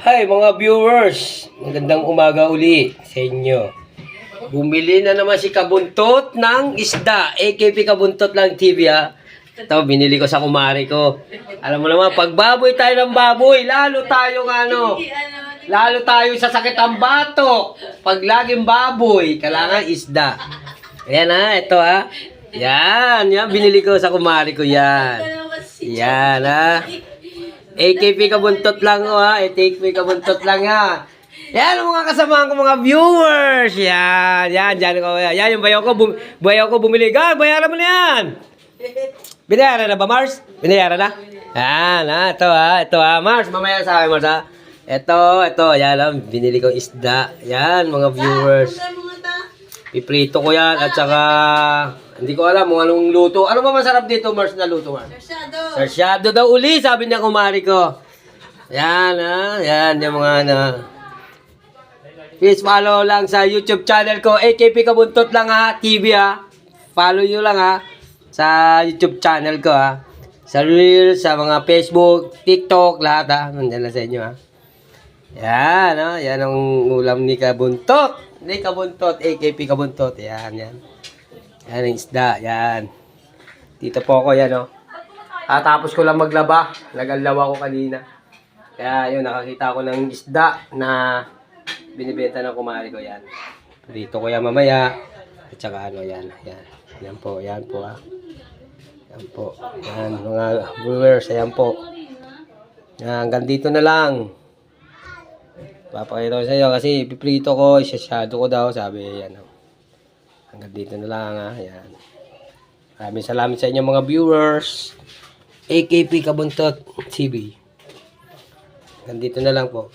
Hi mga viewers, magandang umaga uli sa inyo. Bumili na naman si Kabuntot ng isda. AKP Kabuntot lang TV ha. Ito, binili ko sa kumari ko. Alam mo naman, pag baboy tayo ng baboy, lalo tayo sa sakit ang batok. Pag laging baboy, kailangan isda. Ayan ha, ito ha. Yan, binili ko sa kumari ko yan. Yan ha. AKP Kabuntot lang ha. AKP Kabuntot lang ha. Yan ang mga kasamahan ko mga viewers. Yan. Yan yung bayaw ko bumili. Bayaran mo na yan. Binayaran na ba, Mars? Binayaran na? Yan ha. Ito ha. Mars, mamaya sa akin, Mars ha. Ito. Yan ha. Binili ko isda. Yan mga viewers. Piprito ko yan at saka hindi ko alam kung anong luto. Ano ba masarap dito, Mars, na luto, Mars? Sarsyado daw uli, sabi niya kumari ko. Yan, ha? Yan, yung mga Please follow lang sa YouTube channel ko. AKP Kabuntot lang ha, TV ha. Follow nyo lang ha. Sa YouTube channel ko ha. Sa Reels, sa mga Facebook, TikTok, lahat ha. Nandiyan na sa inyo ha. Yan, ha? Yan ang ulam ni Kabuntot. Ni Kabuntot, AKP Kabuntot. Yan. Yan ang isda, yan. Dito po ako, yan, oh. Tapos ko lang maglaba. Nagalawa ko kanina. Kaya, yun, nakakita ko ng isda na binibenta ng kumari ko, yan. Dito ko yan mamaya. At saka, yan. Yan po, ha. Yan po. Yan, mga viewers, yan po. Yan, hanggang dito na lang. Papakita ko sa iyo kasi piprito ko, isasyado ko daw, sabi, yan, oh. Hanggang dito na lang ha. Ayan. Maraming salamat sa inyo mga viewers. AKP Kabuntot TV. Hanggang dito na lang po.